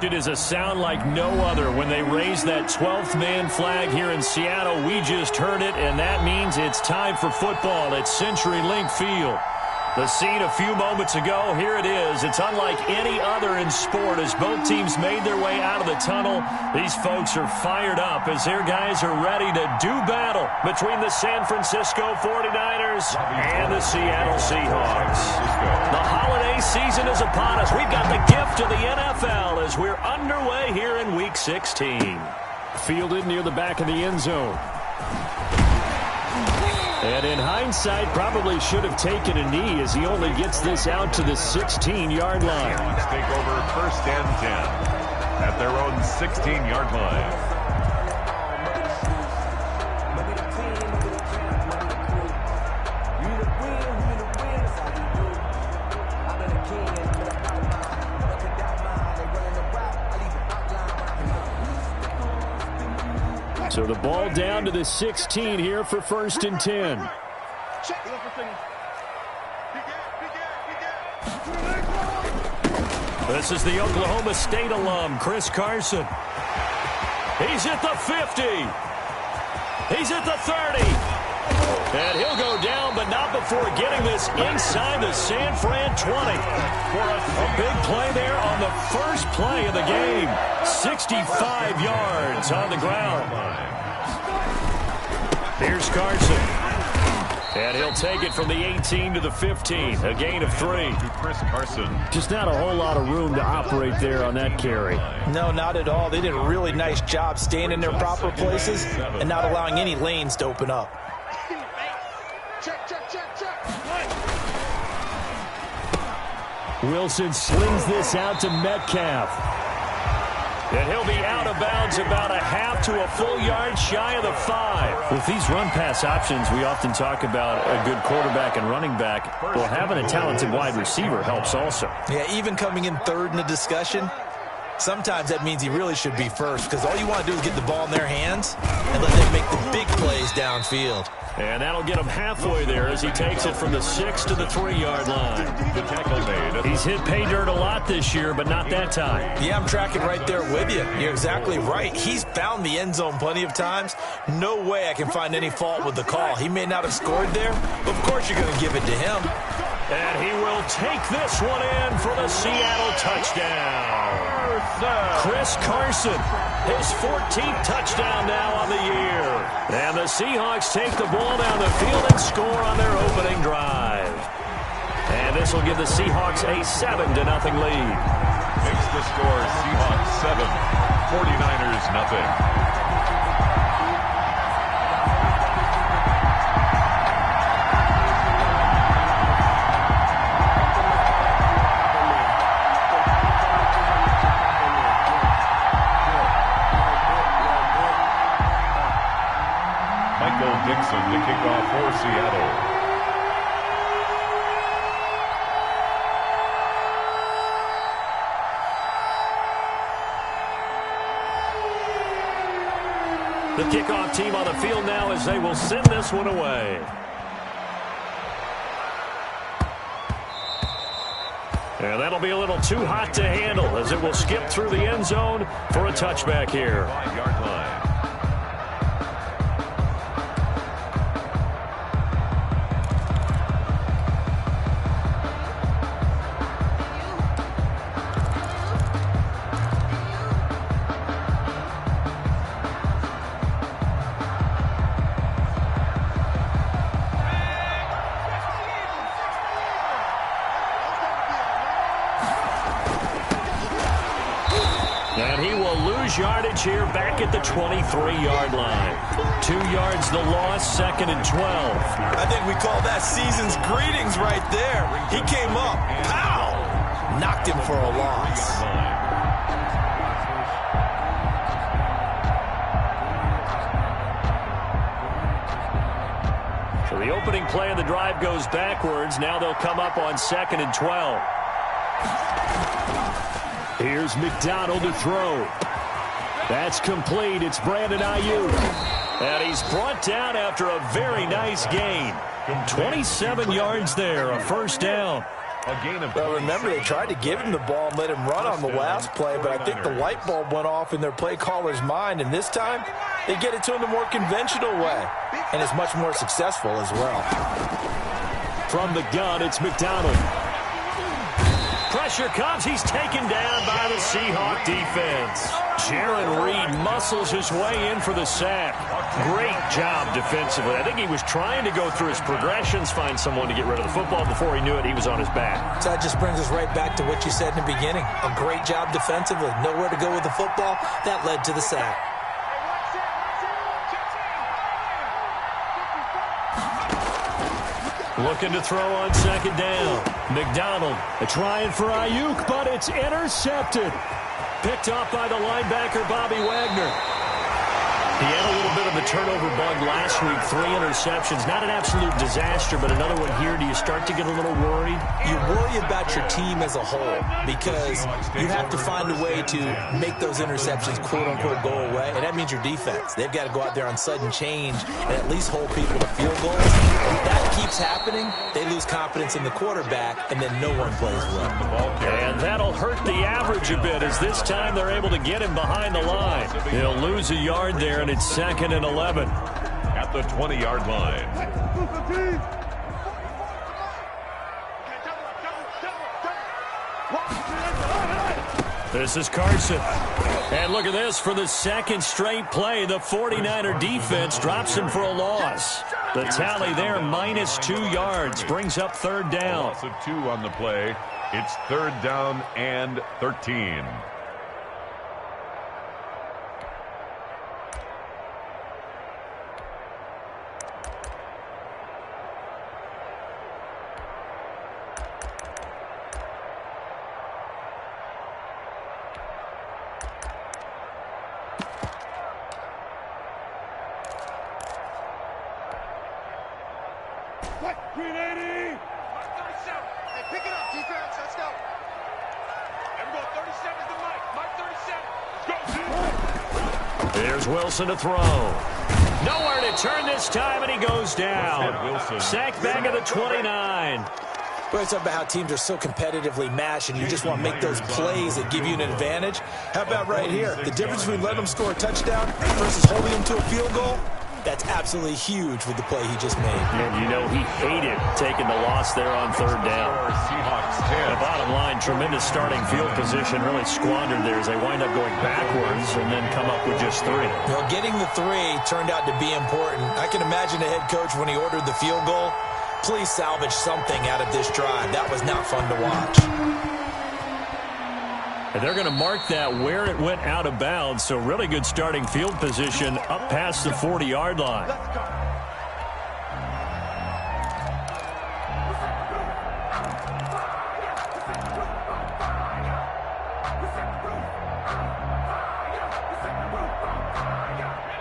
It is a sound like no other when they raise that 12th man flag here in Seattle. We just heard it, and that means it's time for football at CenturyLink Field. The scene a few moments ago, here it is. It's unlike any other in sport as both teams made their way out of the tunnel. These folks are fired up as their guys are ready to do battle between the San Francisco 49ers and the Seattle Seahawks. The holiday season is upon us. We've got the gift of the NFL as we're underway here in Week 16. Fielded near the back of the end zone. And in hindsight, probably should have taken a knee as he only gets this out to the 16-yard line. Take over 1st and 10 at their own 16-yard line. So the ball down to the 16 here for 1st and 10. This is the Oklahoma State alum, Chris Carson. He's at the 50. He's at the 30. And he'll go down, but not before getting this inside the San Fran 20. For a big play there on the first play of the game. 65 yards on the ground. Here's Carson. And he'll take it from the 18 to the 15. A gain of 3. Chris Carson. Just not a whole lot of room to operate there on that carry. No, not at all. They did a really nice job staying in their proper places and not allowing any lanes to open up. Wilson slings this out to Metcalf. And he'll be out of bounds about a half to a full yard shy of the 5. With these run-pass options, we often talk about a good quarterback and running back. Well, having a talented wide receiver helps also. Yeah, even coming in 3rd in the discussion, sometimes that means he really should be 1st because all you want to do is get the ball in their hands and let them make the big plays downfield. And that'll get him halfway there as he takes it from the 6 to the 3-yard line. The tackle made. He's hit pay dirt a lot this year, but not that time. Yeah, I'm tracking right there with you. You're exactly right. He's found the end zone plenty of times. No way I can find any fault with the call. He may not have scored there, but of course you're going to give it to him. And he will take this one in for the Seattle touchdown. Chris Carson, his 14th touchdown now on the year. And the Seahawks take the ball down the field and score on their opening drive. And this will give the Seahawks a 7-0 lead. Makes the score Seahawks 7, 49ers nothing. Dixon to kick off for Seattle. The kickoff team on the field now as they will send this one away. And that'll be a little too hot to handle as it will skip through the end zone for a touchback here. 5-yard line. Yardage here back at the 23-yard line. 2 yards the loss, 2nd and 12. I think we call that season's greetings right there. He came up, pow! Knocked him for a loss. So the opening play of the drive goes backwards. Now they'll come up on 2nd and 12. Here's McDonald to throw. That's complete. It's Brandon Ayuk. And he's brought down after a very nice gain. 27 yards there, a 1st down. A gain of Well, remember, they tried to give him the ball and let him run on the last play, but I think the light bulb went off in their play caller's mind, and this time they get it to him the more conventional way, and it's much more successful as well. From the gun, it's McDonald. Pressure comes. He's taken down by the Seahawk defense. Jaron Reed muscles his way in for the sack. Great job defensively. I think he was trying to go through his progressions, find someone to get rid of the football. Before he knew it, he was on his back. So that just brings us right back to what you said in the beginning. A great job defensively. Nowhere to go with the football. That led to the sack. Looking to throw on second down. McDonald trying for Ayuk, but it's intercepted. Picked off by the linebacker, Bobby Wagner. He had a little bit of a turnover bug last week, 3 interceptions. Not an absolute disaster, but another one here. Do you start to get a little worried? You worry about your team as a whole because you have to find a way to make those interceptions, quote-unquote, go away, and that means your defense. They've got to go out there on sudden change and at least hold people to field goals. If that keeps happening, they lose confidence in the quarterback, and then no one plays well. And that'll hurt the average a bit as this time they're able to get him behind the line. He'll lose a yard there, and it's 2nd and 11. At the 20-yard line. This is Carson. And look at this. For the second straight play, the 49er defense drops him for a loss. The tally there, -2 yards, brings up 3rd down. Loss of 2 on the play. It's 3rd down and 13. Green 80! Mark 37. Hey, pick it up, defense. Let's go. Everyone, 37 to Mike. Mark 37. Let's go. Here's Wilson to throw. Nowhere to turn this time, and he goes down. Sacked back at the 29. Well, it's about how teams are so competitively matched, and you just want to make those plays that give you an advantage. How about right here? The difference between letting them score a touchdown versus holding them to a field goal? That's absolutely huge with the play he just made. And you know he hated taking the loss there on 3rd down. Seahawks The 10. bottom line, tremendous starting field position, really squandered there as they wind up going backwards and then come up with just 3. Well, getting the 3 turned out to be important. I can imagine the head coach when he ordered the field goal. Please salvage something out of this drive. That was not fun to watch. And they're going to mark that where it went out of bounds, so really good starting field position up past the 40-yard line.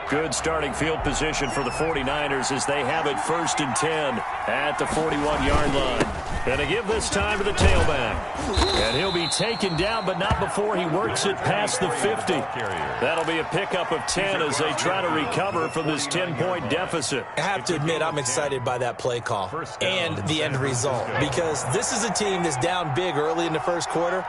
Good starting field position for the 49ers as they have it 1st and 10 at the 41-yard line. And a give this time to the tailback. And he'll be taken down, but not before he works it past the 50. That'll be a pickup of 10 as they try to recover from this 10-point deficit. I have to admit, I'm excited by that play call and the end result because this is a team that's down big early in the 1st quarter.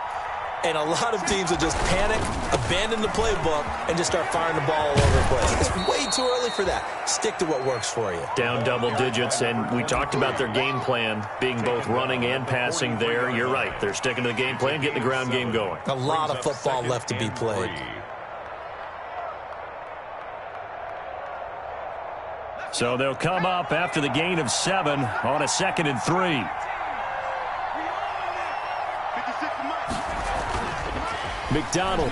And a lot of teams will just panic, abandon the playbook, and just start firing the ball all over the place. It's way too early for that. Stick to what works for you. Down double digits, and we talked about their game plan being both running and passing there. You're right. They're sticking to the game plan, getting the ground game going. A lot of football left to be played. So they'll come up after the gain of 7 on a 2nd and 3. McDonald.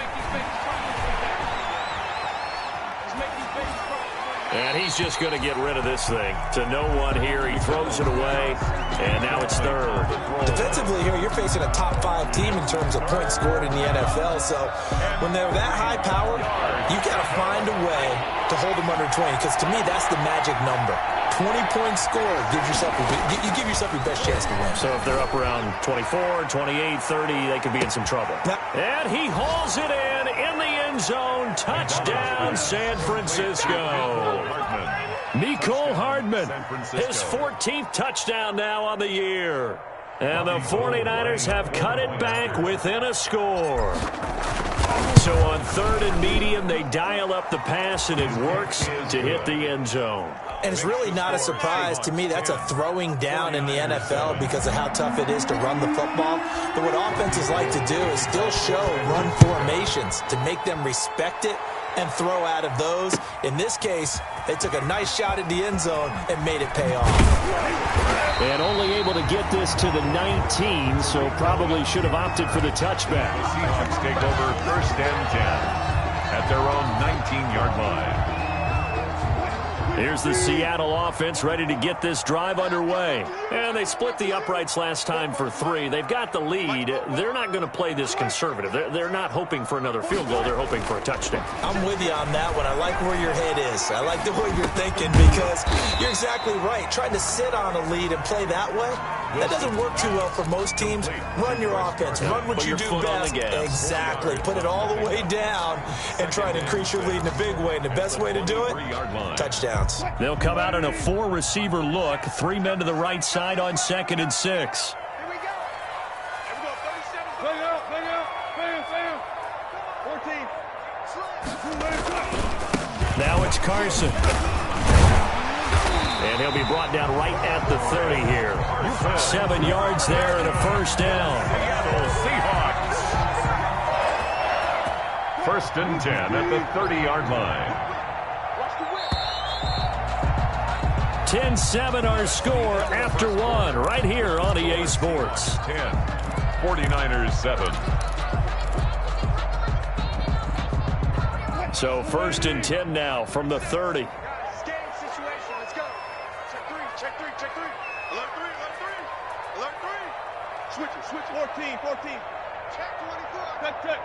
And he's just going to get rid of this thing. To no one here. He throws it away, and now it's 3rd. Defensively here, you're facing a top-5 team in terms of points scored in the NFL. So when they're that high-powered, you've got to find a way to hold them under 20. Because to me, that's the magic number. 20 points scored gives yourself you give yourself your best chance to win. So if they're up around 24, 28, 30, they could be in some trouble. And he hauls it in the end zone. Touchdown, San Francisco. Mecole Hardman, his 14th touchdown now on the year. And the 49ers have cut it back within a score. So on 3rd and medium, they dial up the pass, and it works to hit the end zone. And it's really not a surprise to me. That's a throwing down in the NFL because of how tough it is to run the football. But what offenses like to do is still show run formations to make them respect it and throw out of those. In this case, they took a nice shot at the end zone and made it pay off. And only able to get this to the 19, so probably should have opted for the touchback. The Seahawks take over 1st and 10 at their own 19-yard line. Here's the Seattle offense ready to get this drive underway. And they split the uprights last time for 3. They've got the lead. They're not going to play this conservative. They're not hoping for another field goal. They're hoping for a touchdown. I'm with you on that one. I like where your head is. I like the way you're thinking because you're exactly right. Trying to sit on a lead and play that way, that doesn't work too well for most teams. Run your offense. Run what you do best. Exactly. Put it all the way down and try to increase your lead in a big way. And the best way to do it, touchdowns. They'll come out in a 4-receiver look. 3 men to the right side on 2nd and 6. Here we go. 37. Play out. Bam. 14. Now it's Carson. And he'll be brought down right at the 30 here. 7 yards there and a 1st down. Seattle Seahawks. 1st and 10 at the 30-yard line. 10-7 our score after 1 right here on EA Sports. 10, 49ers 7. So 1st and 10 now from the 30. Game situation. Let's go. Check three. Alert 3. Switch. 14. Check 24. Check.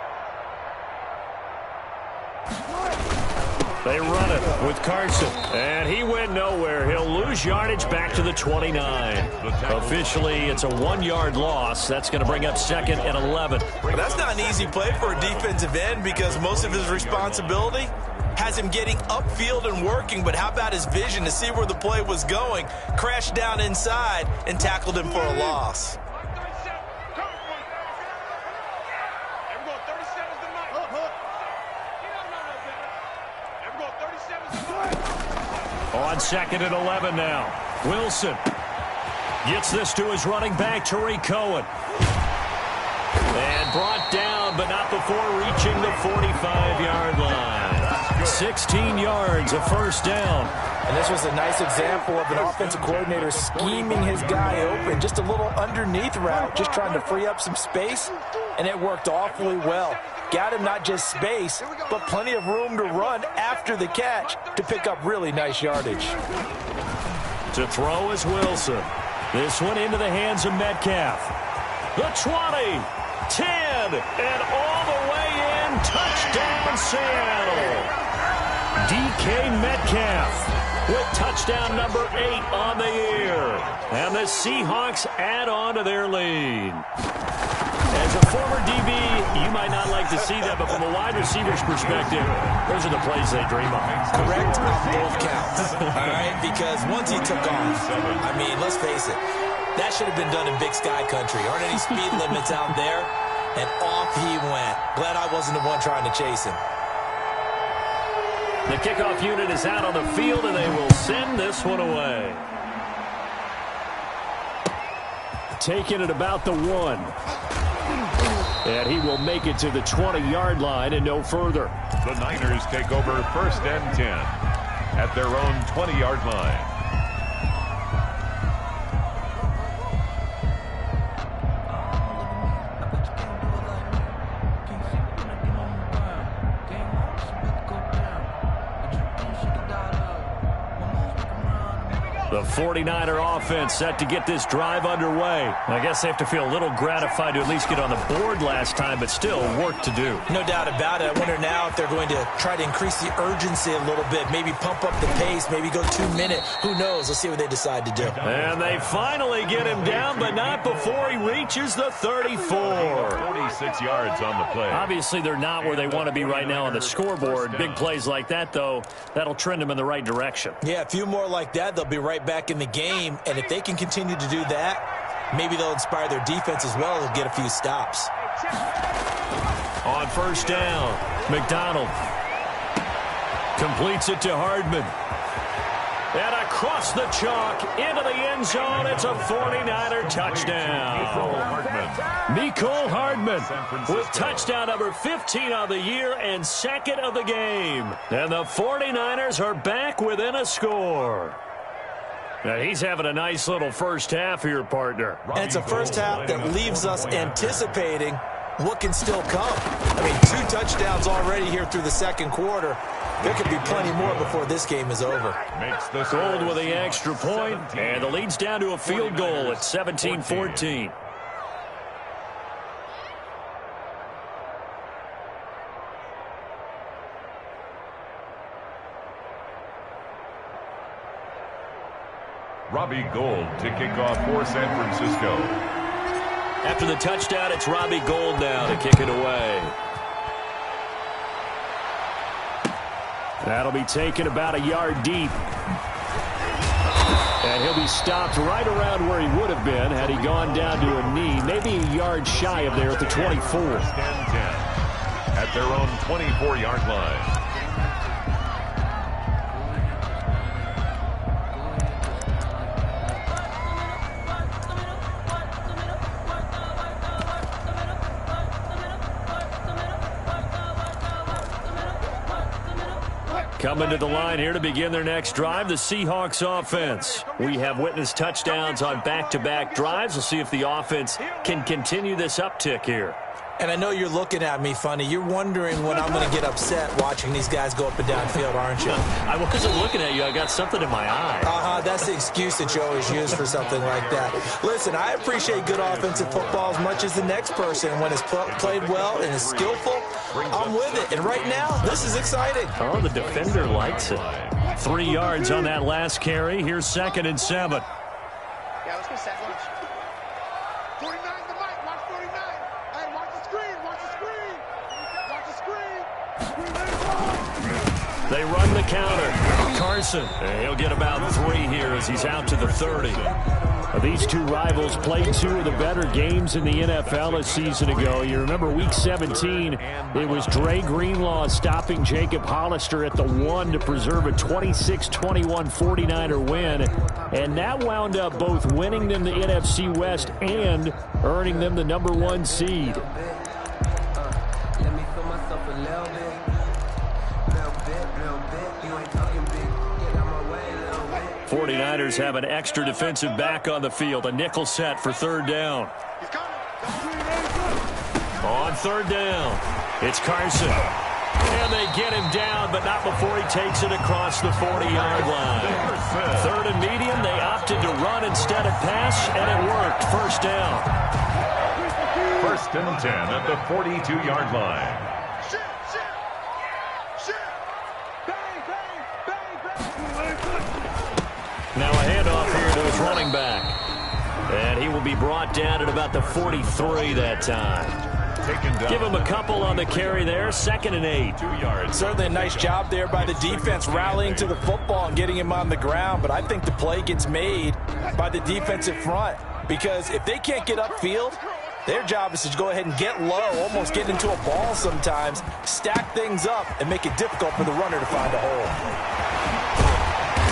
They run it with Carson, and he went nowhere. He'll lose yardage back to the 29. Officially, it's a 1-yard loss. That's going to bring up 2nd and 11. Well, that's not an easy play for a defensive end because most of his responsibility has him getting upfield and working, but how about his vision to see where the play was going, crashed down inside, and tackled him for a loss. On 2nd and 11 now. Wilson gets this to his running back, Tariq Cohen. And brought down, but not before reaching the 45-yard line. 16 yards, a 1st down. And this was a nice example of an offensive coordinator scheming his guy open. Just a little underneath route, just trying to free up some space, and it worked awfully well. Got him not just space, but plenty of room to run after the catch to pick up really nice yardage. To throw is Wilson. This one into the hands of Metcalf. The 20, 10, and all the way in. Touchdown, Seattle. DK Metcalf with touchdown number 8 on the year. And the Seahawks add on to their lead. As a former DB, you might not like to see that, but from a wide receiver's perspective, those are the plays they dream of. Correct on both counts, all right? Because once he took off, I mean, let's face it, that should have been done in Big Sky Country. Aren't any speed limits out there? And off he went. Glad I wasn't the one trying to chase him. The kickoff unit is out on the field, and they will send this one away. Taking it about the 1. And he will make it to the 20-yard line and no further. The Niners take over 1st and 10 at their own 20-yard line. The 49er offense set to get this drive underway. I guess they have to feel a little gratified to at least get on the board last time, but still work to do. No doubt about it. I wonder now if they're going to try to increase the urgency a little bit, maybe pump up the pace, maybe go 2-minute. Who knows? Let's see what they decide to do. And they finally get him down, but not before he reaches the 34. 46 yards on the play. Obviously, they're not where they want to be right now on the scoreboard. Big plays like that, though, that'll trend them in the right direction. Yeah, a few more like that, they'll be right back in the game. And if they can continue to do that, maybe they'll inspire their defense as well to get a few stops. On first down, McDonald completes it to Hardman. And across the chalk, into the end zone, it's a 49er touchdown. Mecole Hardman with touchdown number 15 on the year and second of the game. And the 49ers are back within a score. Now, he's having a nice little first half here, partner. And it's a first half that leaves us anticipating what can still come. I mean, 2 touchdowns already here through the second quarter. There could be plenty more before this game is over. Gold with the extra point, and the lead's down to a field goal at 17-14. Robbie Gould to kick off for San Francisco. After the touchdown, it's Robbie Gould now to kick it away. That'll be taken about a yard deep. And he'll be stopped right around where he would have been had he gone down to a knee, maybe a yard shy of there at the 24. First and 10 at their own 24-yard line. Coming to the line here to begin their next drive, the Seahawks offense. We have witnessed touchdowns on back-to-back drives. We'll see if the offense can continue this uptick here. And I know you're looking at me funny. You're wondering when I'm going to get upset watching these guys go up and down field, aren't you? I wasn't looking at you. I got something in my eye. That's the excuse that you always use for something like that. Listen, I appreciate good offensive football as much as the next person. When it's played well and is skillful, I'm with it. And right now, this is exciting. Oh, the defender likes it. 3 yards on that last carry. Here's 2nd and 7. Yeah, let's go set lunch. 49 the mic. Watch 49. Hey, watch the screen. Watch the screen. Watch the screen. They run the counter. Carson, he'll get about 3 here as he's out to the 30. These two rivals played 2 of the better games in the NFL a season ago. You remember Week 17, it was Dre Greenlaw stopping Jacob Hollister at the 1 to preserve a 26-21 49er win. And that wound up both winning them the NFC West and earning them the number 1 seed. 49ers have an extra defensive back on the field. A nickel set for 3rd down. On 3rd down, it's Carson. And they get him down, but not before he takes it across the 40-yard line. 3rd and medium, they opted to run instead of pass, and it worked. 1st down. 1st and 10 at the 42-yard line. Now a handoff here to his running back. And he will be brought down at about the 43 that time. Give him a couple on the carry there. 2nd and 8. 2 yards. Certainly a nice job there by the defense rallying to the football and getting him on the ground. But I think the play gets made by the defensive front. Because if they can't get upfield, their job is to go ahead and get low, almost get into a ball sometimes, stack things up, and make it difficult for the runner to find a hole.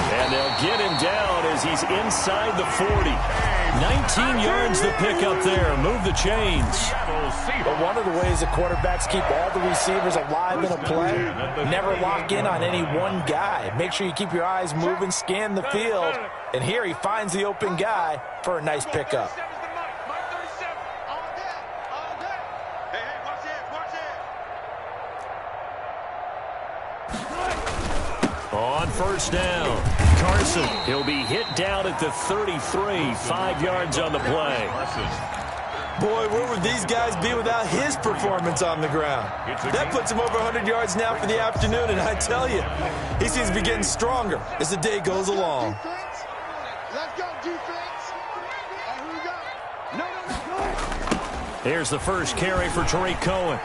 And they'll get him down as he's inside the 40. 19 yards to pick up there. Move the chains. But one of the ways the quarterbacks keep all the receivers alive in a play, never lock in on any one guy. Make sure you keep your eyes moving, scan the field. And here he finds the open guy for a nice pickup. On 1st down, Carson, he'll be hit down at the 33, 5 yards on the play. Boy, where would these guys be without his performance on the ground? That puts him over 100 yards now for the afternoon, and I tell you, he seems to be getting stronger as the day goes along. Let's go, defense. Here we go. No. Here's the first carry for Tariq Cohen.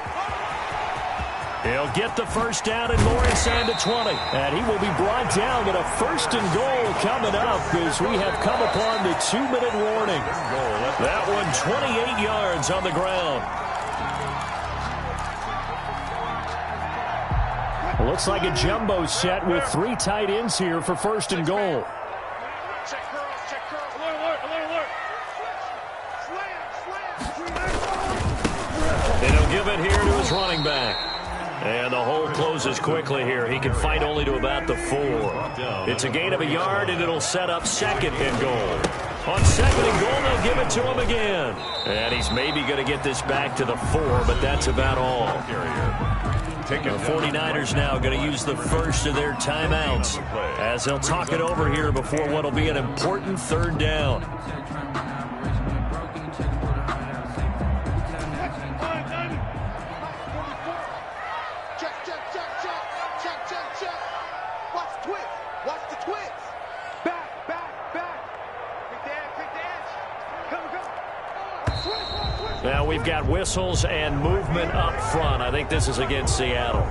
He'll get the first down and more inside the 20. And he will be brought down with a 1st and goal coming up as we have come upon the 2-minute warning. That one 28 yards on the ground. Looks like a jumbo set with 3 tight ends here for 1st and goal. Check curls, check curls. Alert. Slam. And he'll give it here to his running back. And the hole closes quickly here. He can fight only to about the 4. It's a gain of a yard, and it'll set up 2nd and goal. On 2nd and goal, they'll give it to him again. And he's maybe going to get this back to the 4, but that's about all. The 49ers now going to use the first of their timeouts as they'll talk it over here before what will be an important 3rd down. Watch the twist. Back. Quick dance. Come. Now we've got whistles and movement up front. I think this is against Seattle.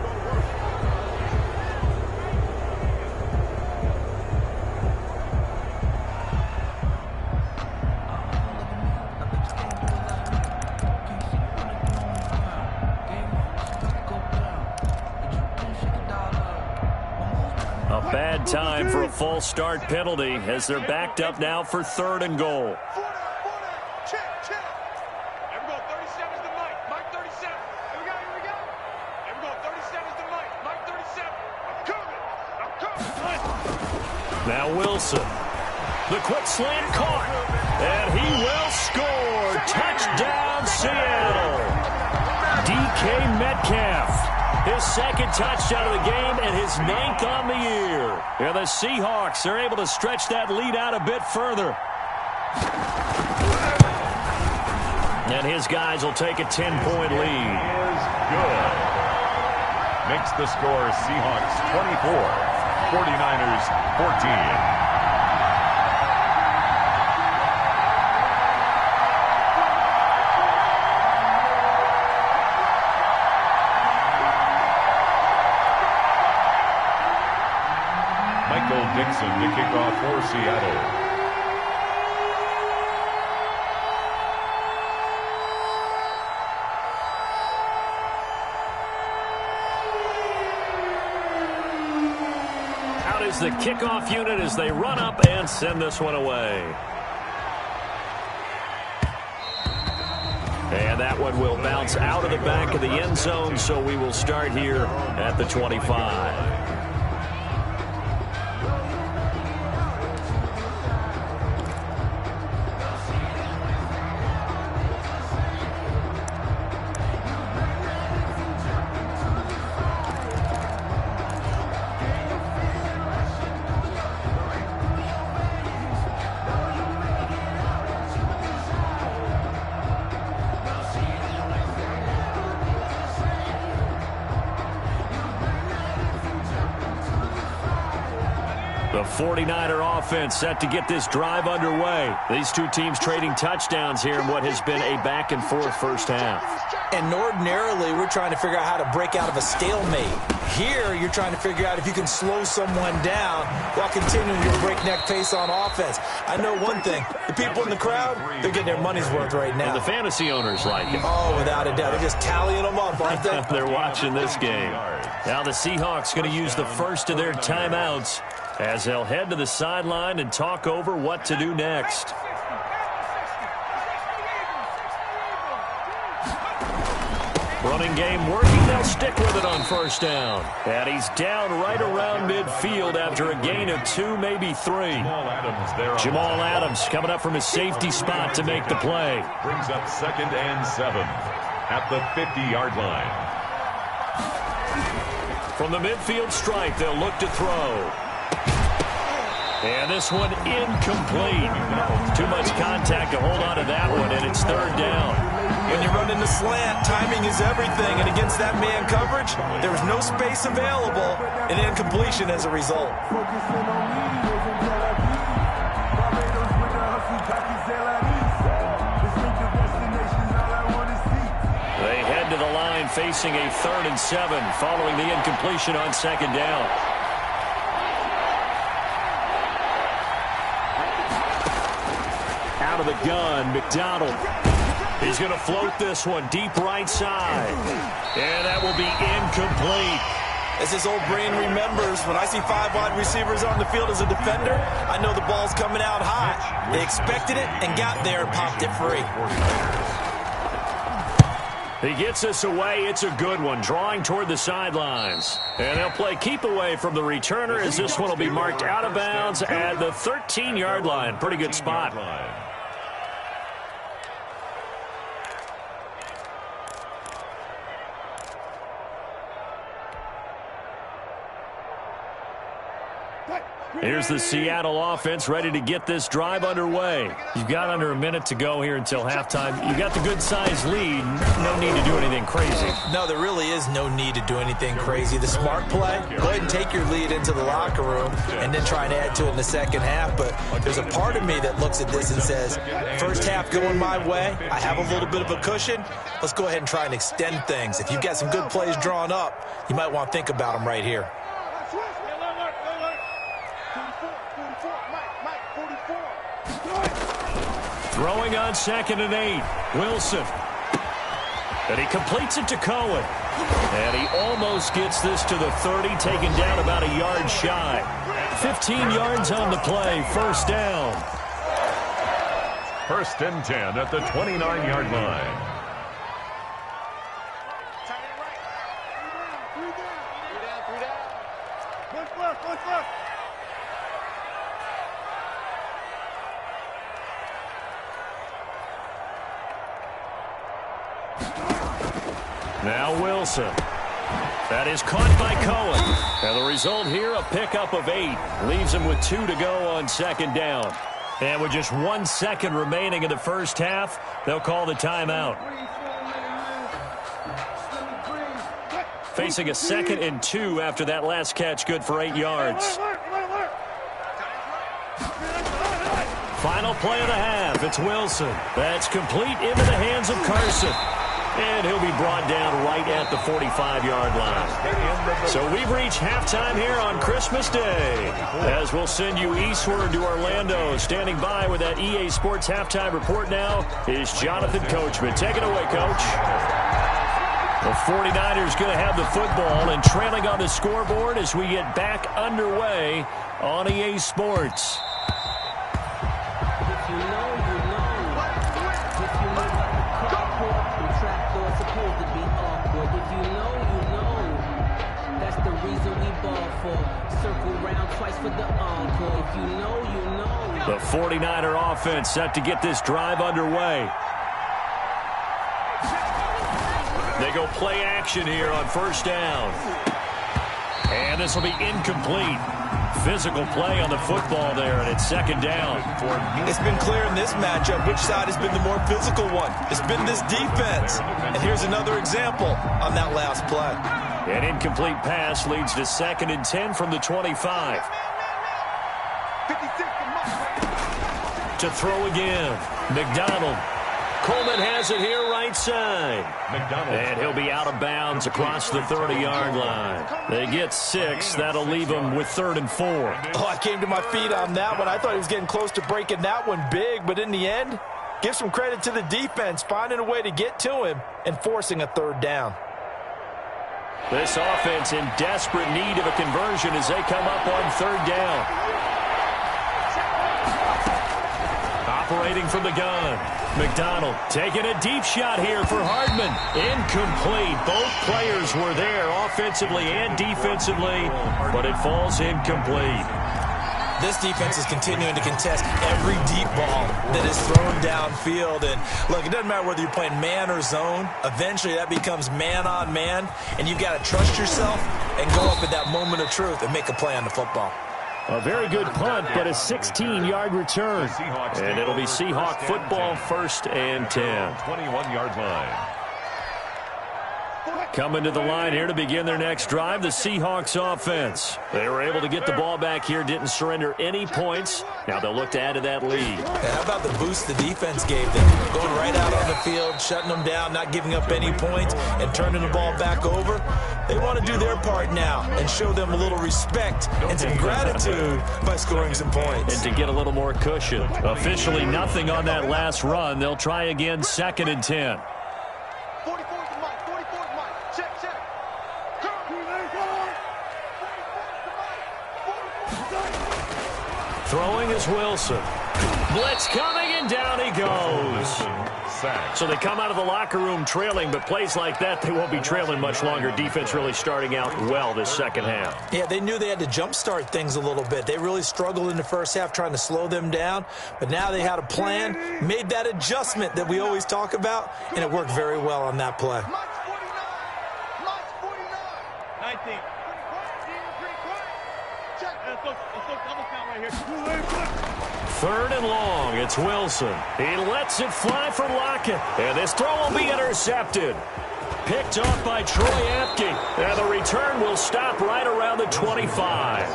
A bad time for a false start penalty as they're backed up now for 3rd and goal. Check. Here we go. 37 is the mic. Mike 37. Here we go. Here we go. 37 is the mic. Mike 37. I'm coming. Now Wilson. The quick slant caught. And he will score. Touchdown, Seattle. DK Metcalf. His 2nd touchdown of the game and his 9th on the year. And the Seahawks are able to stretch that lead out a bit further. And his guys will take a 10-point lead. Is good. Makes the score Seahawks 24, 49ers 14. Dixon to kick off for Seattle. Out is the kickoff unit as they run up and send this one away. And that one will bounce out of the back of the end zone, so we will start here at the 25. The 49er offense set to get this drive underway. These two teams trading touchdowns here in what has been a back-and-forth first half. And ordinarily, we're trying to figure out how to break out of a stalemate. Here, you're trying to figure out if you can slow someone down while continuing your breakneck pace on offense. I know one thing. The people in the crowd, they're getting their money's worth right now. And the fantasy owners like it. Oh, without a doubt. They're just tallying them up, aren't they? They're watching this game. Now the Seahawks going to use the first of their timeouts as they'll head to the sideline and talk over what to do next. Running game working. They'll stick with it on first down. And he's down right around midfield after a gain of 2, maybe 3. Jamal Adams coming up from his safety spot to make the play. Brings up 2nd and 7 at the 50-yard line. From the midfield stripe, they'll look to throw. And this one incomplete. Too much contact to hold on to that one, and it's 3rd down. When you run in the slant, timing is everything, and against that man coverage, there was no space available, and incompletion as a result. They head to the line facing a 3rd and 7 following the incompletion on 2nd down. Out of the gun, McDonald. He's going to float this one deep right side. And that will be incomplete. As his old brain remembers, when I see 5 wide receivers on the field as a defender, I know the ball's coming out high. They expected it and got there and popped it free. He gets this away. It's a good one, drawing toward the sidelines. And they'll play keep away from the returner as this one will be marked out of bounds at the 13-yard line. Pretty good spot. Here's the Seattle offense ready to get this drive underway. You've got under a minute to go here until halftime. You've got the good-sized lead. No need to do anything crazy. No, there really is no need to do anything crazy. The smart play, go ahead and take your lead into the locker room and then try and add to it in the second half. But there's a part of me that looks at this and says, first half going my way, I have a little bit of a cushion. Let's go ahead and try and extend things. If you've got some good plays drawn up, you might want to think about them right here. Throwing on 2nd and 8. Wilson. And he completes it to Cohen. And he almost gets this to the 30, taken down about a yard shy. 15 yards on the play, 1st down. 1st and 10 at the 29-yard line. Now Wilson. That is caught by Cohen. And the result here, a pickup of 8. Leaves him with 2 to go on 2nd down. And with just 1 second remaining in the first half, they'll call the timeout. Facing a 2nd and 2 after that last catch, good for 8 yards. Final play of the half. It's Wilson. That's complete into the hands of Carson. And he'll be brought down right at the 45-yard line. So we've reached halftime here on Christmas Day. As we'll send you eastward to Orlando. Standing by with that EA Sports halftime report now is Jonathan Coachman. Take it away, Coach. The 49ers going to have the football and trailing on the scoreboard as we get back underway on EA Sports. The 49er offense set to get this drive underway. They go play action here on 1st down. And this will be incomplete. Physical play on the football there, and it's 2nd down. It's been clear in this matchup which side has been the more physical one. It's been this defense. And here's another example on that last play. An incomplete pass leads to 2nd and 10 from the 25. To throw again. McDonald. Coleman has it here right side. And he'll be out of bounds across the 30-yard line. They get 6. That'll leave them with 3rd and 4. Oh, I came to my feet on that one. I thought he was getting close to breaking that one big. But in the end, give some credit to the defense, finding a way to get to him and forcing a 3rd down. This offense in desperate need of a conversion as they come up on 3rd down. Operating from the gun. McDonald taking a deep shot here for Hardman. Incomplete. Both players were there offensively and defensively, but it falls incomplete. This defense is continuing to contest every deep ball that is thrown downfield. And look, it doesn't matter whether you're playing man or zone. Eventually that becomes man on man, and you've got to trust yourself and go up at that moment of truth and make a play on the football. A very good punt, but a 16-yard return. And it'll be Seahawk football, 1st and 10. 21-yard line. Coming to the line here to begin their next drive, the Seahawks offense. They were able to get the ball back here, didn't surrender any points. Now they'll look to add to that lead. And how about the boost the defense gave them? Going right out on the field, shutting them down, not giving up any points, and turning the ball back over. They want to do their part now and show them a little respect and some gratitude by scoring some points. And to get a little more cushion. Officially nothing on that last run. They'll try again, 2nd and 10. 44's the mic. 44's the mic. Check. Throwing is Wilson. Blitz coming, and down he goes. So they come out of the locker room trailing, but plays like that, they won't be trailing much longer. Defense really starting out well this second half. Yeah, they knew they had to jumpstart things a little bit. They really struggled in the first half trying to slow them down, but now they had a plan, made that adjustment that we always talk about, and it worked very well on that play. Mike's 49. Mike's 49. 19. Check. Let's go double count right here. 3rd and long. It's Wilson. He lets it fly for Lockett. And this throw will be intercepted. Picked off by Troy Apke. And the return will stop right around the 25.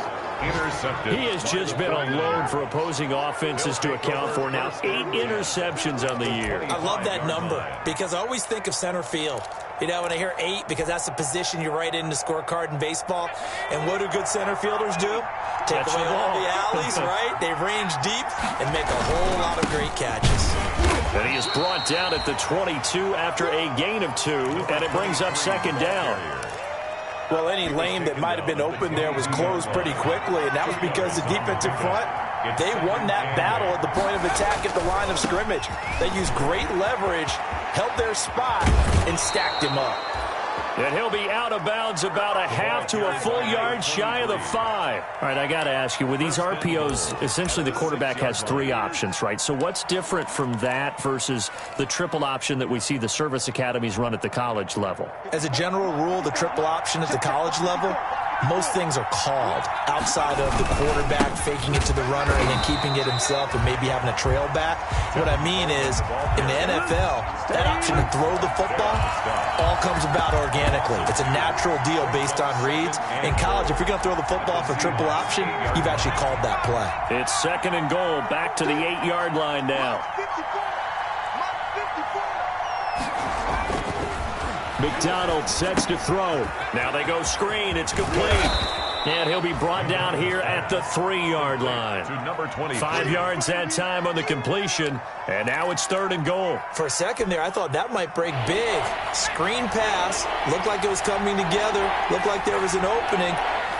Intercepted. He has just been on loan for opposing offenses to account for now 8 interceptions on the year. I love that number because I always think of center field. You know, when I hear 8, because that's the position you write in the scorecard in baseball. And what do good center fielders do? Take Catch away the all ball. the alleys, right? They range deep and make a whole lot of great catches. And he is brought down at the 22 after a gain of 2, and it brings up 2nd down. Well, any lane that might have been open there was closed pretty quickly, and that was because the defensive front, they won that battle at the point of attack at the line of scrimmage. They used great leverage, held their spot, and stacked him up. And he'll be out of bounds about a half to a full yard shy of the 5. All right, I got to ask you, with these RPOs, essentially the quarterback has 3 options, right? So what's different from that versus the triple option that we see the service academies run at the college level? As a general rule, the triple option at the college level, most things are called outside of the quarterback faking it to the runner and then keeping it himself and maybe having a trail back. What I mean is, in the NFL, that option to throw the football all comes about organically. It's a natural deal based on reads. In college, if you're going to throw the football for triple option, you've actually called that play. It's 2nd and goal, back to the 8-yard line now. McDonald sets to throw. Now they go screen. It's complete. And he'll be brought down here at the 3-yard line. To number 23. 5 yards that time on the completion. And now it's 3rd and goal. For a second there, I thought that might break big. Screen pass. Looked like it was coming together. Looked like there was an opening.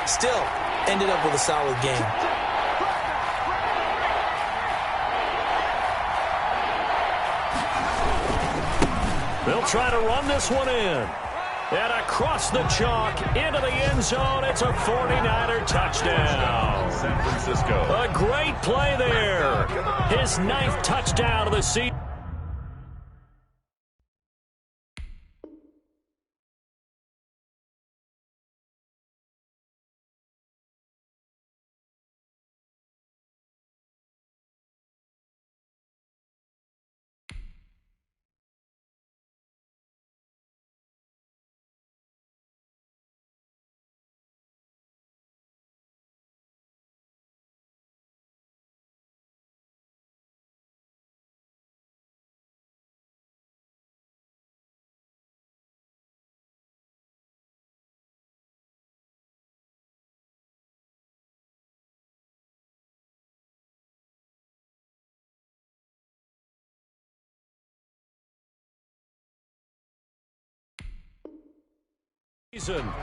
Still, ended up with a solid game. They'll try to run this one in. And across the chalk, into the end zone, it's a 49er touchdown. San Francisco. A great play there. His 9th touchdown of the season.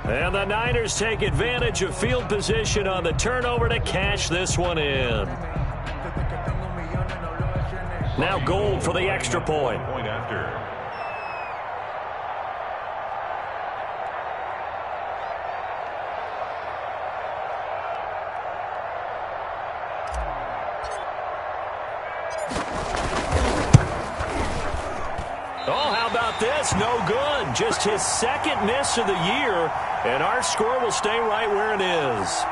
And the Niners take advantage of field position on the turnover to cash this one in. Now Gold for the extra point. Point after. Oh, how about this? No good. Just his 2nd miss of the year, and our score will stay right where it is.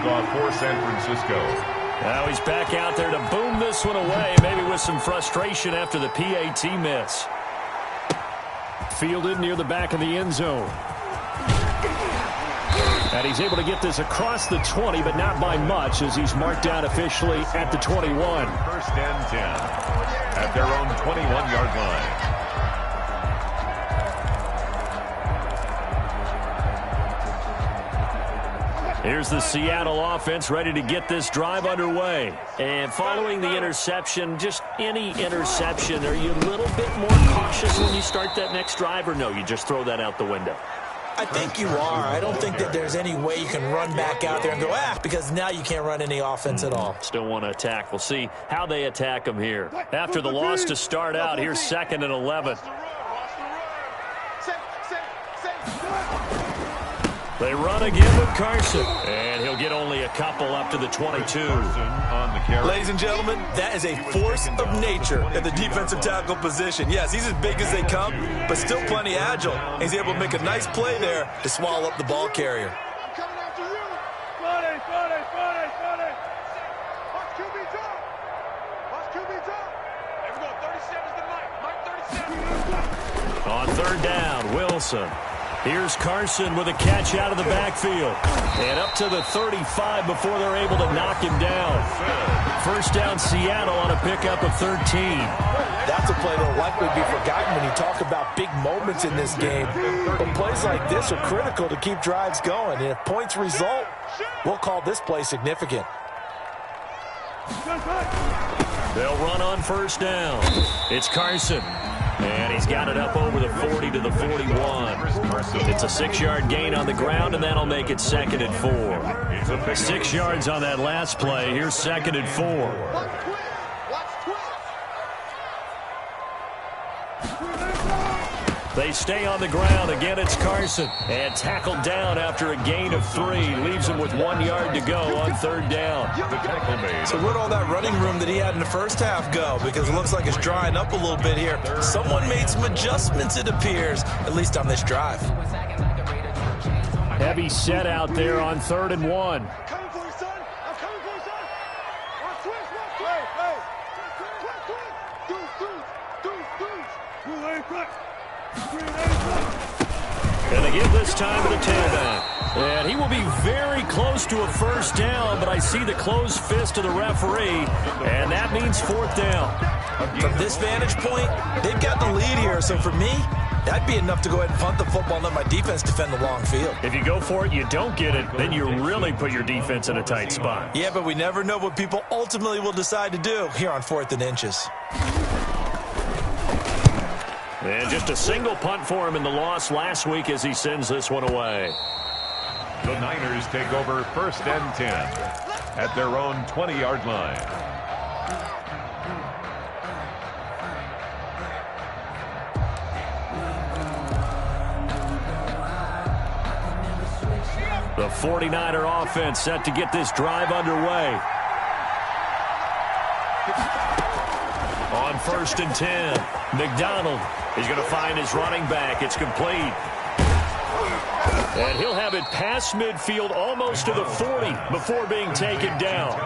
handoff for San Francisco. Now he's back out there to boom this one away, maybe with some frustration after the PAT miss. Fielded near the back of the end zone. And he's able to get this across the 20, but not by much, as he's marked down officially at the 21. First and 10 at their own 21-yard line. Here's the Seattle offense ready to get this drive underway. And following the interception, just any interception, are you a little bit more cautious when you start that next drive, or no, you just throw that out the window? I think you are. I don't think that there's any way you can run back out there and go, because now you can't run any offense at all. Still want to attack. We'll see how they attack them here. After the loss to start out, here's 2nd and 11. They run again with Carson, and he'll get only a couple up to the 22. Ladies and gentlemen, that is a force of nature at the defensive tackle position. Yes, he's as big as they come, but still plenty agile. He's able to make a nice play there to swallow up the ball carrier. I'm coming after you. Friday. Watch QB drop. Watch QB drop. There we go. 37's the Mike. Mike 37. On 3rd down, Wilson. Here's Carson with a catch out of the backfield. And up to the 35 before they're able to knock him down. First down, Seattle on a pickup of 13. That's a play that will likely be forgotten when you talk about big moments in this game. But plays like this are critical to keep drives going. And if points result, we'll call this play significant. They'll run on first down. It's Carson. And he's got it up over the 40 to the 41. It's a 6-yard gain on the ground, and that'll make it 2nd and 4. 6 yards on that last play. Here's 2nd and 4. They stay on the ground. Again, it's Carson. And tackled down after a gain of 3. Leaves him with 1 yard to go on 3rd down. So where'd all that running room that he had in the first half go? Because it looks like it's drying up a little bit here. Someone made some adjustments, it appears, at least on this drive. Heavy set out there on 3rd and 1. Coming for you, son. I'm coming for you, son. Watch twist. And they give this time to the tailback. And he will be very close to a first down, but I see the closed fist of the referee, and that means 4th down. From this vantage point, they've got the lead here, so for me, that'd be enough to go ahead and punt the football and let my defense defend the long field. If you go for it, you don't get it, then you really put your defense in a tight spot. Yeah, but we never know what people ultimately will decide to do here on 4th and inches. And just a single punt for him in the loss last week as he sends this one away. The Niners take over 1st and 10 at their own 20-yard line. The 49er offense set to get this drive underway. On 1st and 10, McDonald is going to find his running back. It's complete. And he'll have it past midfield almost to the 40 before being taken down.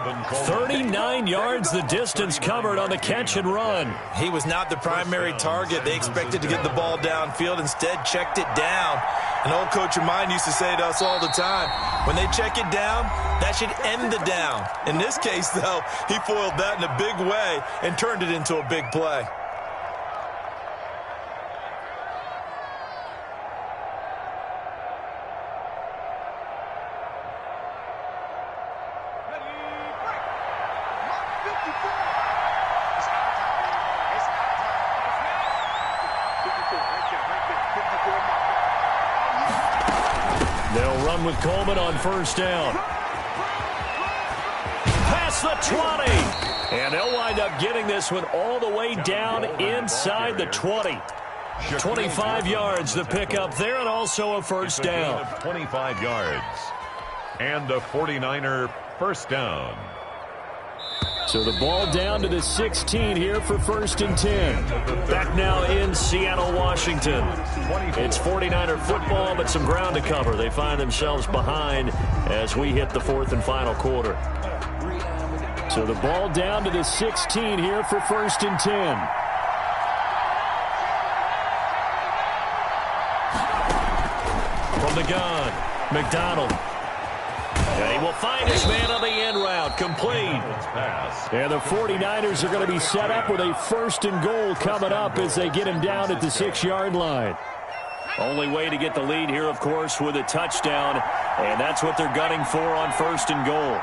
39 yards the distance covered on the catch and run. He was not the primary target. They expected to get the ball downfield, instead checked it down. An old coach of mine used to say to us all the time, when they check it down, that should end the down. In this case, though, he foiled that in a big way and turned it into a big play. They'll run with Coleman on first down. Past the 20. And they'll wind up getting this one all the way down inside the 20. 25 yards the pickup there, and also a first down. 25 yards. And a 49er first down. So the ball down to the 16 here for 1st and 10. Back now in Seattle, Washington. It's 49er football, but some ground to cover. They find themselves behind as we hit the fourth and final quarter. So the ball down to the 16 here for 1st and 10. From the gun, McDonald. And he will find his man on the end route, complete. And the 49ers are going to be set up with a 1st and goal coming up as they get him down at the 6-yard line. Only way to get the lead here, of course, with a touchdown, and that's what they're gunning for on 1st and goal.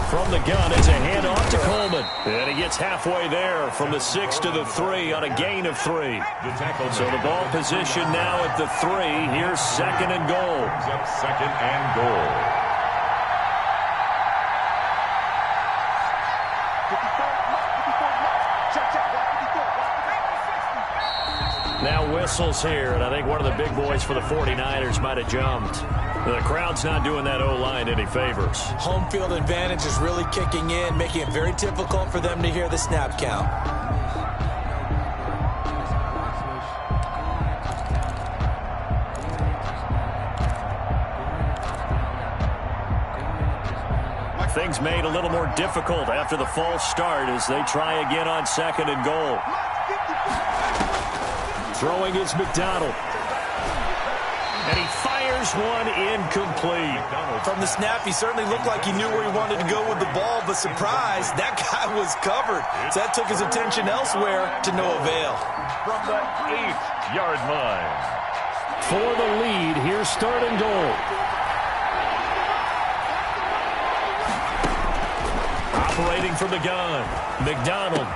From the gun, it's a handoff to Coleman. And he gets halfway there from the 6 to the 3 on a gain of 3. So the ball position now at the 3. Here's 2nd and goal. 2nd and goal. Now whistles here, and I think one of the big boys for the 49ers might have jumped. The crowd's not doing that O-line any favors. Home field advantage is really kicking in, making it very difficult for them to hear the snap count. Things made a little more difficult after the false start as they try again on 2nd and goal. Throwing is McDonald. And he fires one incomplete. From the snap, he certainly looked like he knew where he wanted to go with the ball, but surprise, that guy was covered. So that took his attention elsewhere to no avail. From the 8-yard line. For the lead, here's 3rd and goal. Operating from the gun, McDonald.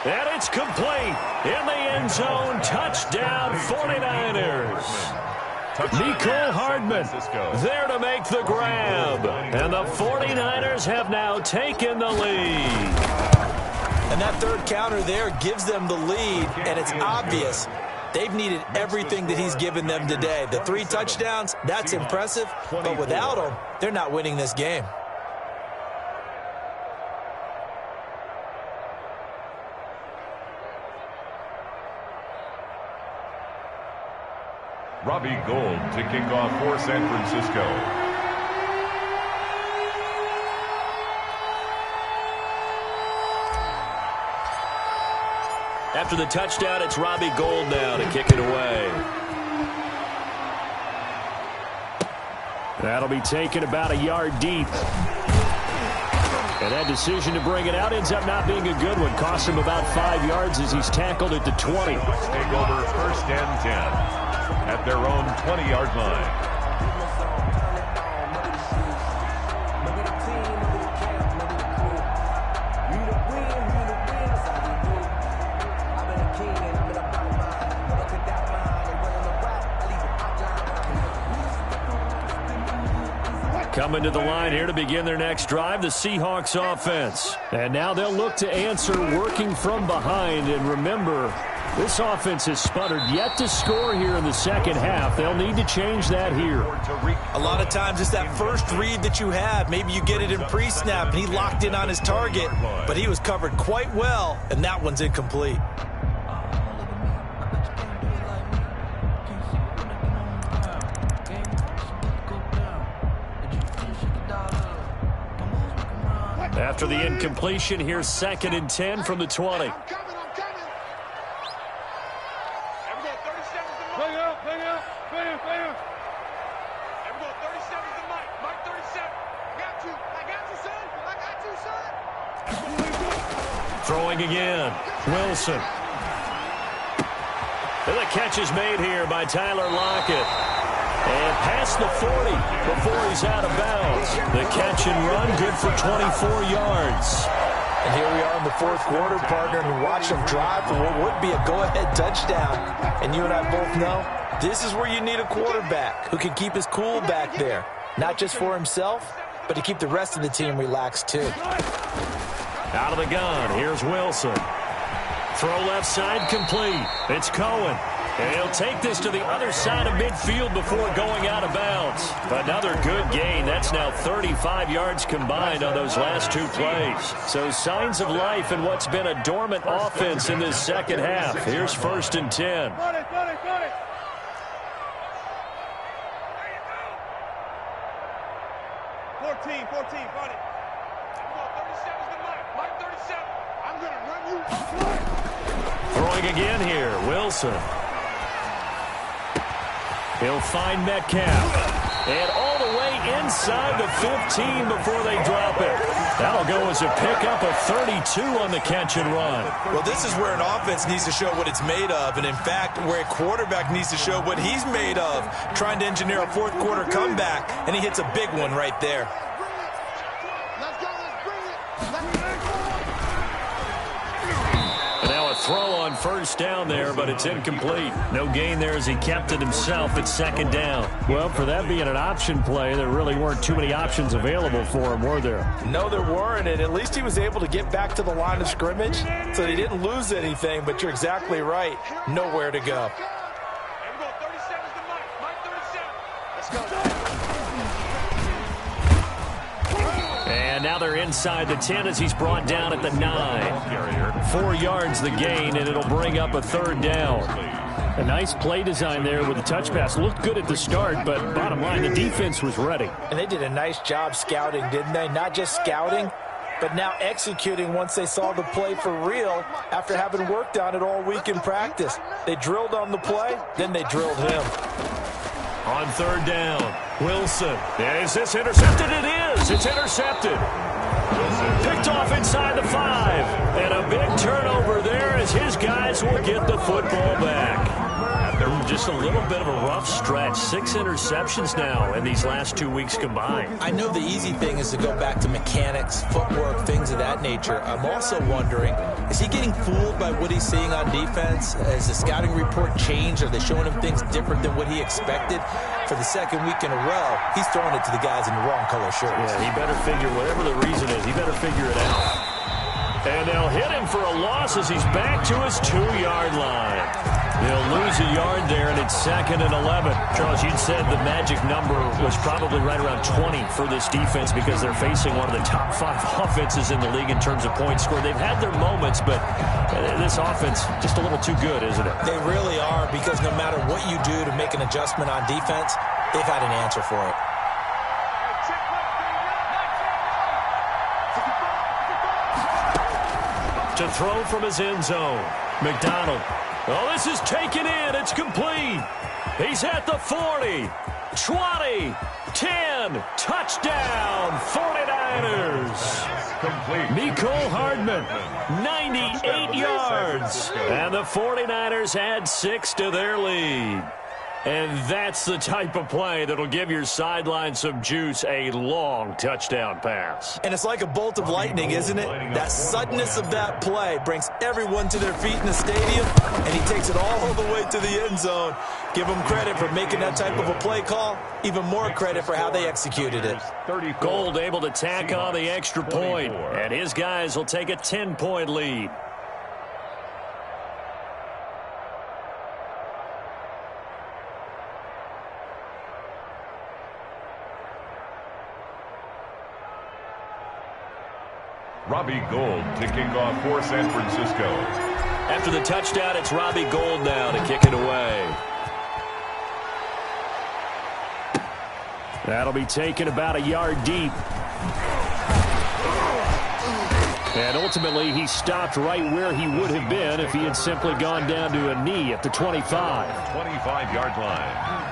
And it's complete. In the end zone, touchdown 49ers. Nicole Hardman there to make the grab. And the 49ers have now taken the lead. And that 3rd counter there gives them the lead, and it's obvious they've needed everything that he's given them today. The 3 touchdowns, that's impressive, but without him, they're not winning this game. Robbie Gould to kick off for San Francisco. After the touchdown, it's Robbie Gould now to kick it away. That'll be taken about a yard deep. And that decision to bring it out ends up not being a good one. Costs him about 5 yards as he's tackled at the 20. Take over 1st and 10 at their own 20-yard line. Coming to the line here to begin their next drive, the Seahawks offense. And now they'll look to answer working from behind. And remember, this offense has sputtered yet to score here in the 2nd half. They'll need to change that here. A lot of times it's that first read that you have. Maybe you get it in pre-snap, and he locked in on his target, but he was covered quite well, and that one's incomplete. After the incompletion, here's 2nd and 10 from the 20. I'm coming. Everyone, 37's the mic. Bang out. Everyone, 37's the mic. Mike 37. I got you, son. Throwing again. Wilson. And the catch is made here by Tyler Lockett. And past the 40 before he's out of bounds. The catch and run good for 24 yards. And here we are in the 4th quarter, partner, and watch them drive for what would be a go-ahead touchdown. And you and I both know this is where you need a quarterback who can keep his cool back there. Not just for himself, but to keep the rest of the team relaxed too. Out of the gun, here's Wilson. Throw left side complete. It's Cohen. And he'll take this to the other side of midfield before going out of bounds. Another good gain. That's now 35 yards combined on those last 2 plays. So signs of life in what's been a dormant offense in this 2nd half. Here's 1st and 10. 14, 14, run it. I'm going 37's the Mike. Mike 37. I'm going to run you. Throwing again here, Wilson. He'll find Metcalf. And all the way inside the 15 before they drop it. That'll go as a pickup of 32 on the catch and run. Well, this is where an offense needs to show what it's made of. And, in fact, where a quarterback needs to show what he's made of, trying to engineer a fourth quarter comeback, and he hits a big one right there. Let's go. Let's bring it. Let's bring it. And now a throw on first down there, but it's incomplete. No gain there as he kept it himself at second down. Well, for that being an option play, there really weren't too many options available for him, were there? No, there weren't, and at least he was able to get back to the line of scrimmage, so he didn't lose anything, but you're exactly right. Nowhere to go. Here we go. 37's the Mike. Mike 37. Let's go. And now they're inside the 10 as he's brought down at the 9. 4 yards the gain, and it'll bring up a third down. A nice play design there with the touch pass. Looked good at the start, but bottom line, the defense was ready. And they did a nice job scouting, didn't they? Not just scouting, but now executing once they saw the play for real after having worked on it all week in practice. They drilled on the play, then they drilled him. On third down, Wilson. Is this intercepted? It is. It's intercepted. Picked off inside the 5. And a big turnover there as his guys will get the football back. Just a little bit of a rough stretch. 6 interceptions now in these last 2 weeks combined. I know the easy thing is to go back to mechanics, footwork, things of that nature. I'm also wondering, is he getting fooled by what he's seeing on defense? Has the scouting report changed? Are they showing him things different than what he expected? For the second week in a row, he's throwing it to the guys in the wrong color shirts. Yeah, he better figure, whatever the reason is, he better figure it out. And they'll hit him for a loss as he's back to his 2-yard line. They'll lose a yard there, and it's 2nd and 11. Charles, you'd said the magic number was probably right around 20 for this defense because they're facing one of the top 5 offenses in the league in terms of points scored. They've had their moments, but this offense just a little too good, isn't it? They really are, because no matter what you do to make an adjustment on defense, they've had an answer for it. To throw from his end zone, McDonald. Oh, this is taken in. It's complete. He's at the 40, 20, 10. Touchdown, 49ers. Complete. Mecole Hardman, 98 yards. And the 49ers add 6 to their lead. And that's the type of play that'll give your sideline some juice, a long touchdown pass. And it's like a bolt of lightning, isn't it? That suddenness of that play brings everyone to their feet in the stadium, and he takes it all the way to the end zone. Give him credit for making that type of a play call. Even more credit for how they executed it. Gold able to tack on the extra point, and his guys will take a 10-point lead. Robbie Gould to kick off for San Francisco. After the touchdown, it's Robbie Gould now to kick it away. That'll be taken about a yard deep. And ultimately, he stopped right where he would have been if he had simply gone down to a knee at the 25. 25-yard line.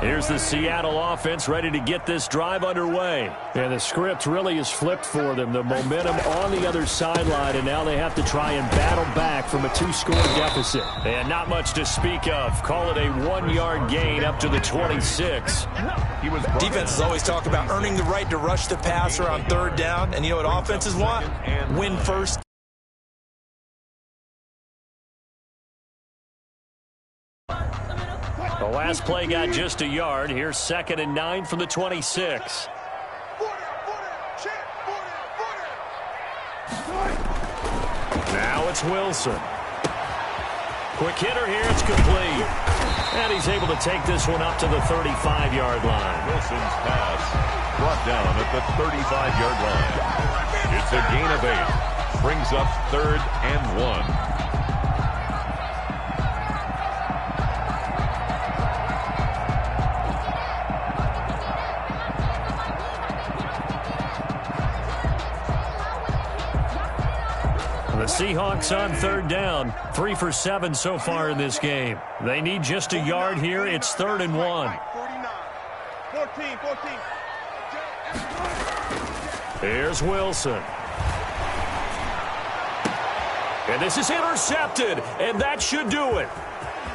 Here's the Seattle offense ready to get this drive underway. And the script really is flipped for them. The momentum on the other sideline, and now they have to try and battle back from a 2-score deficit. And not much to speak of. Call it a 1-yard gain up to the 26. Defenses always talk about earning the right to rush the passer on third down. And you know what offenses want? Win first. The last play got just a yard. Here's 2nd and 9 from the 26. Now it's Wilson. Quick hitter here. It's complete. And he's able to take this one up to the 35-yard line. Wilson's pass brought down at the 35-yard line. It's a gain of 8. Brings up 3rd and 1. The Seahawks on 3rd down, 3 for 7 so far in this game. They need just a yard here. It's 3rd and 1. 14. Here's Wilson. And this is intercepted, and that should do it.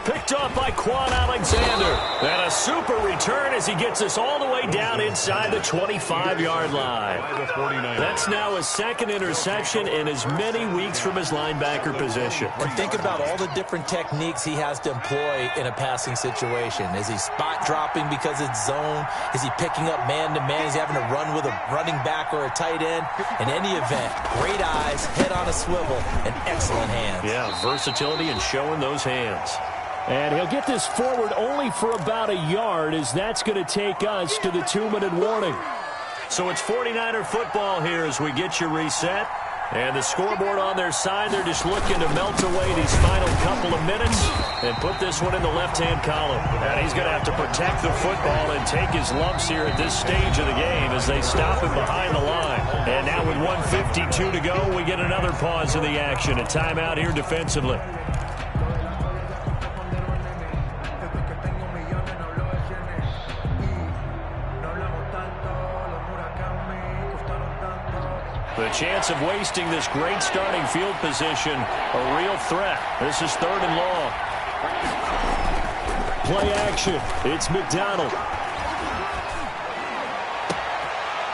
Picked up by Quan Alexander. And a super return as he gets us all the way down inside the 25-yard line. That's now his 2nd interception in as many weeks from his linebacker position. And think about all the different techniques he has to employ in a passing situation. Is he spot dropping because it's zone? Is he picking up man-to-man? Is he having to run with a running back or a tight end? In any event, great eyes, head on a swivel, and excellent hands. Yeah, versatility and showing those hands. And he'll get this forward only for about a yard, as that's going to take us to the 2-minute warning. So it's 49er football here as we get you reset. And the scoreboard on their side, they're just looking to melt away these final couple of minutes and put this one in the left-hand column. And he's going to have to protect the football and take his lumps here at this stage of the game as they stop him behind the line. And now with 1:52 to go, we get another pause in the action. A timeout here defensively. The chance of wasting this great starting field position, a real threat. This is 3rd and long. Play action. It's McDonald.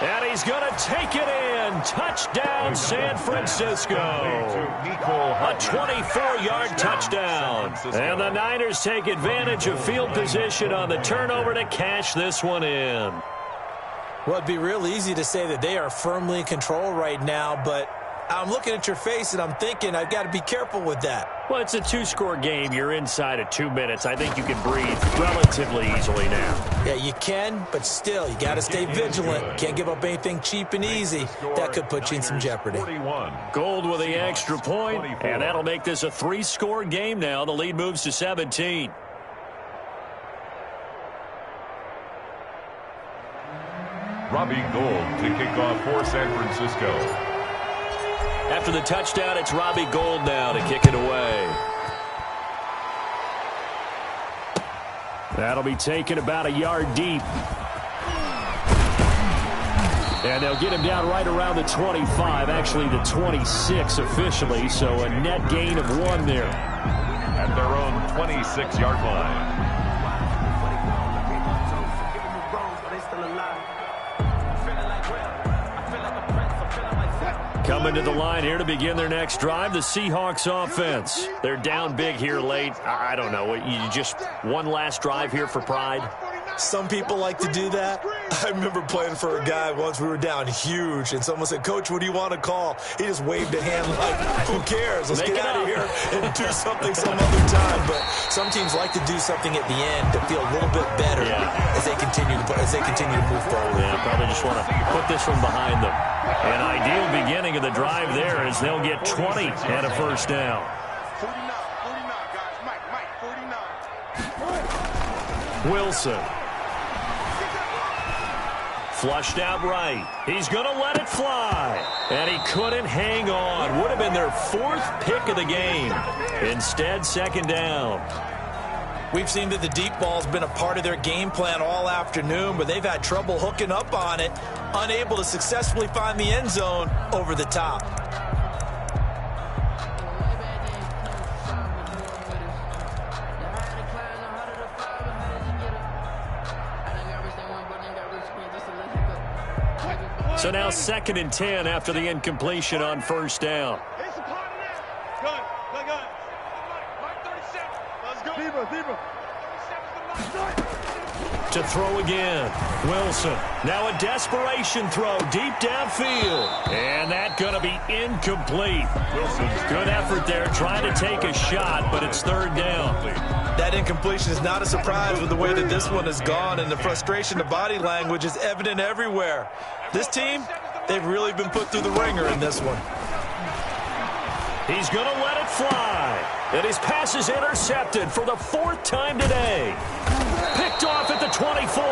And he's going to take it in. Touchdown, San Francisco. A 24-yard touchdown. And the Niners take advantage of field position on the turnover to cash this one in. Well, it'd be real easy to say that they are firmly in control right now, but I'm looking at your face and I'm thinking I've got to be careful with that. Well, it's a 2-score game. You're inside of 2 minutes. I think you can breathe relatively easily now. Yeah, you can, but still, you got to stay vigilant. Can't give up anything cheap and easy. That could put you in some jeopardy. Gold with the extra point, and that'll make this a 3-score game now. The lead moves to 17. Robbie Gould to kick off for San Francisco. After the touchdown, it's Robbie Gould now to kick it away. That'll be taken about a yard deep. And they'll get him down right around the 25, actually the 26 officially, so a net gain of 1 there. At their own 26-yard line. Coming to the line here to begin their next drive, the Seahawks offense. They're down big here late. I don't know. You just one last drive here for pride? Some people like to do that. I remember playing for a guy once. We were down huge, and someone said, "Coach, what do you want to call?" He just waved a hand like, "Who cares? Let's get out of here and do something some other time." But some teams like to do something at the end to feel a little bit better as they continue to move forward. Yeah, probably just want to put this one behind them. An ideal beginning of the drive there as they'll get 20 and a first down. 49, guys. Mike, 49. Wilson. Flushed out right. He's going to let it fly. And he couldn't hang on. Would have been their 4th pick of the game. Instead, 2nd down. We've seen that the deep ball's been a part of their game plan all afternoon, but they've had trouble hooking up on it, unable to successfully find the end zone over the top. So now 2nd and 10 after the incompletion on first down. To throw again. Wilson. Now a desperation throw deep downfield. And that's going to be incomplete. Wilson's good effort there trying to take a shot, but it's 3rd down. That incompletion is not a surprise with the way that this one has gone, and the frustration, the body language is evident everywhere. This team, they've really been put through the ringer in this one. He's going to let it fly. And his pass is intercepted for the 4th time today. Picked off at the 24.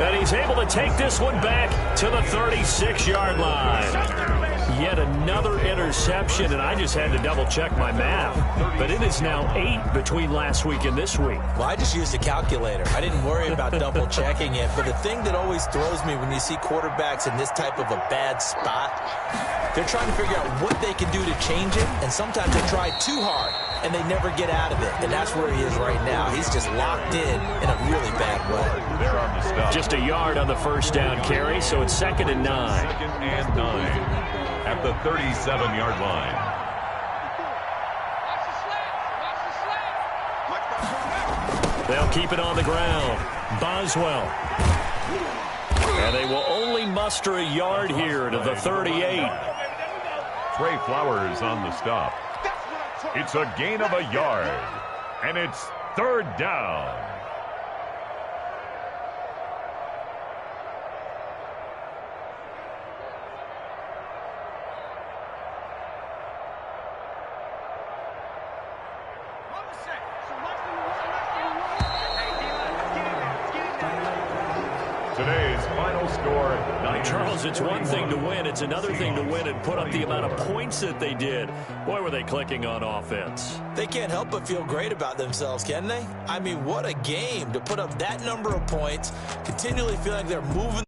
And he's able to take this one back to the 36-yard line. Yet another interception, and I just had to double-check my math. But it is now 8 between last week and this week. Well, I just used a calculator. I didn't worry about double-checking it. But the thing that always throws me when you see quarterbacks in this type of a bad spot, they're trying to figure out what they can do to change it, and sometimes they try too hard, and they never get out of it. And that's where he is right now. He's just locked in a really bad way. They're on the stop. Just a yard on the first down carry, so it's 2nd and 9. 2nd and 9 at the 37-yard line. They'll keep it on the ground. Boswell. And they will only muster a yard here to the 38. Trey Flowers on the stop. It's a gain of a yard, and it's 3rd down. Today's final score, Charles, it's one thing to win. It's another thing to win and put up the amount of points that they did. Boy, were they clicking on offense. They can't help but feel great about themselves, can they? I mean, what a game to put up that number of points, continually feeling like they're moving